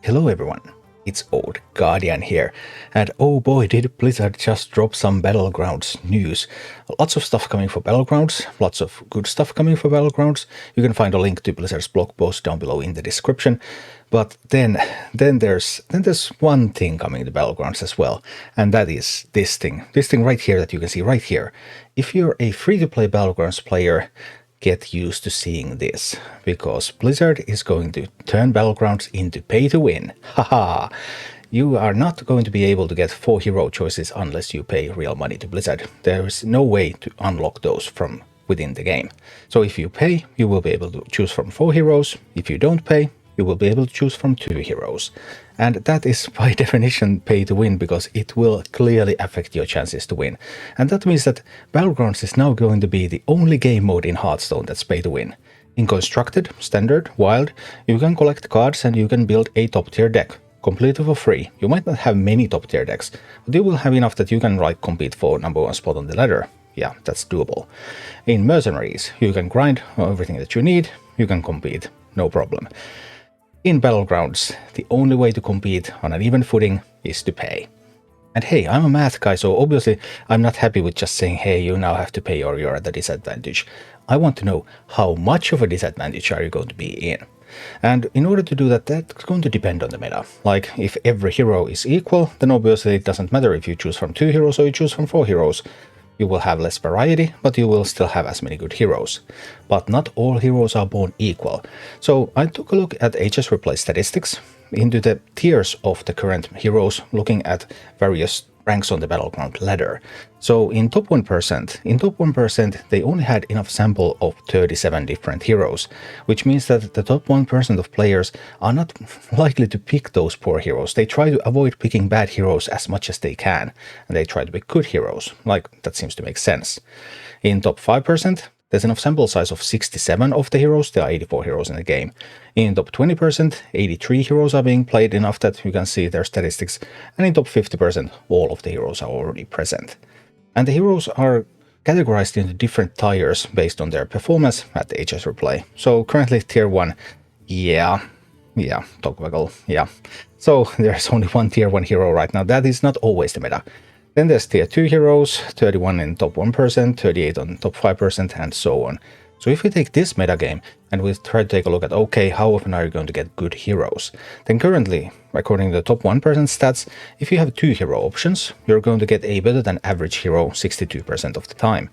Hello everyone, it's Old Guardian here, and oh boy did Blizzard just drop some Battlegrounds news. Lots of stuff coming for Battlegrounds, lots of good stuff coming for Battlegrounds. You can find a link to Blizzard's blog post down below in the description. But then there's one thing coming to Battlegrounds as well, and that is this thing right here that you can see right here. If you're a free-to-play Battlegrounds player, get used to seeing this, because Blizzard is going to turn Battlegrounds into pay-to-win. Haha! You are not going to be able to get 4 hero choices unless you pay real money to Blizzard. There is no way to unlock those from within the game. So if you pay, you will be able to choose from 4 heroes. If you don't pay, you will be able to choose from 2 heroes. And that is by definition pay to win, because it will clearly affect your chances to win. And that means that Battlegrounds is now going to be the only game mode in Hearthstone that's pay to win. In Constructed, Standard, Wild, you can collect cards and you can build a top tier deck, completely for free. You might not have many top tier decks, but you will have enough that you can compete for #1 spot on the ladder. Yeah, that's doable. In Mercenaries, you can grind everything that you need, you can compete, no problem. In Battlegrounds, the only way to compete on an even footing is to pay. And hey, I'm a math guy, so obviously I'm not happy with just saying, hey, you now have to pay or you're at a disadvantage. I want to know how much of a disadvantage are you going to be in. And in order to do that, that's going to depend on the meta. Like, if every hero is equal, then obviously it doesn't matter if you choose from 2 heroes or you choose from 4 heroes. You will have less variety, but you will still have as many good heroes. But not all heroes are born equal. So I took a look at HS Replay statistics into the tiers of the current heroes, looking at various ranks on the Battleground ladder. So in top 1%, they only had enough sample of 37 different heroes, which means that the top 1% of players are not likely to pick those poor heroes. They try to avoid picking bad heroes as much as they can, and they try to pick good heroes. Like, that seems to make sense. In top 5%, there's enough sample size of 67 of the heroes. There are 84 heroes in the game. In top 20%, 83 heroes are being played, enough that you can see their statistics. And in top 50%, all of the heroes are already present. And the heroes are categorized into different tiers based on their performance at the HS Replay. So currently tier 1, yeah, Togwaggle, yeah. So there's only one tier 1 hero right now. That is not always the meta. Then there's tier 2 heroes, 31 in top 1%, 38 on top 5%, and so on. So if we take this metagame and we try to take a look at, okay, how often are you going to get good heroes? Then currently, according to the top 1% stats, if you have 2 hero options, you're going to get a better than average hero 62% of the time.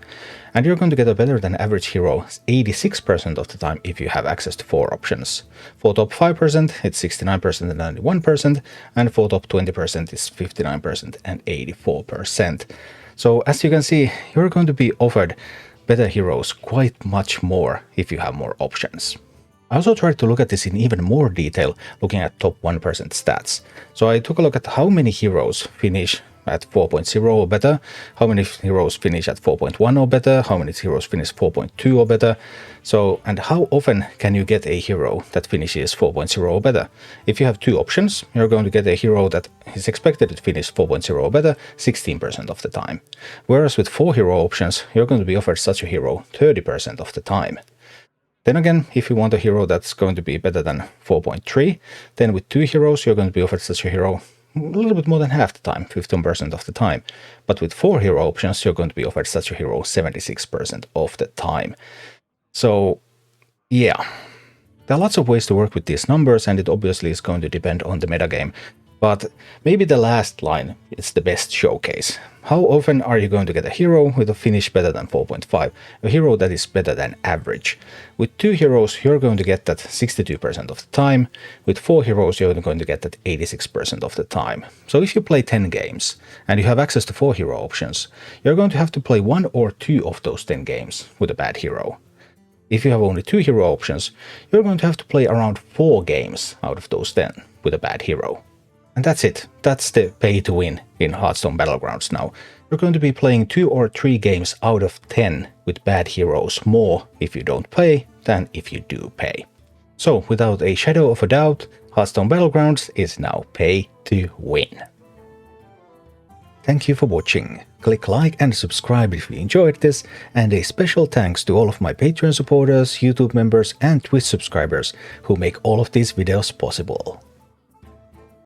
And you're going to get a better than average hero 86% of the time if you have access to 4 options. For top 5%, it's 69% and 91%, and for top 20%, it's 59% and 84%. So as you can see, you're going to be offered better heroes quite much more if you have more options. I also tried to look at this in even more detail, looking at top 1% stats. So I took a look at how many heroes finish at 4.0 or better, how many heroes finish at 4.1 or better, how many heroes finish 4.2 or better. So, and how often can you get a hero that finishes 4.0 or better? If you have 2 options, you're going to get a hero that is expected to finish 4.0 or better 16% of the time. Whereas with 4 hero options, you're going to be offered such a hero 30% of the time. Then again, if you want a hero that's going to be better than 4.3, then with 2 heroes, you're going to be offered such a hero a little bit more than half the time, 15% of the time. But with 4 hero options, you're going to be offered such a hero 76% of the time. So, yeah, there are lots of ways to work with these numbers, and it obviously is going to depend on the metagame. But maybe the last line is the best showcase. How often are you going to get a hero with a finish better than 4.5? A hero that is better than average. With 2 heroes, you're going to get that 62% of the time. With 4 heroes, you're going to get that 86% of the time. So if you play 10 games and you have access to 4 hero options, you're going to have to play 1 or 2 of those 10 games with a bad hero. If you have only 2 hero options, you're going to have to play around 4 games out of those 10 with a bad hero. And that's it. That's the pay to win in Hearthstone Battlegrounds now. You're going to be playing 2 or 3 games out of 10 with bad heroes more if you don't pay than if you do pay. So without a shadow of a doubt, Hearthstone Battlegrounds is now pay to win. Thank you for watching. Click like and subscribe if you enjoyed this, and a special thanks to all of my Patreon supporters, YouTube members and Twitch subscribers who make all of these videos possible.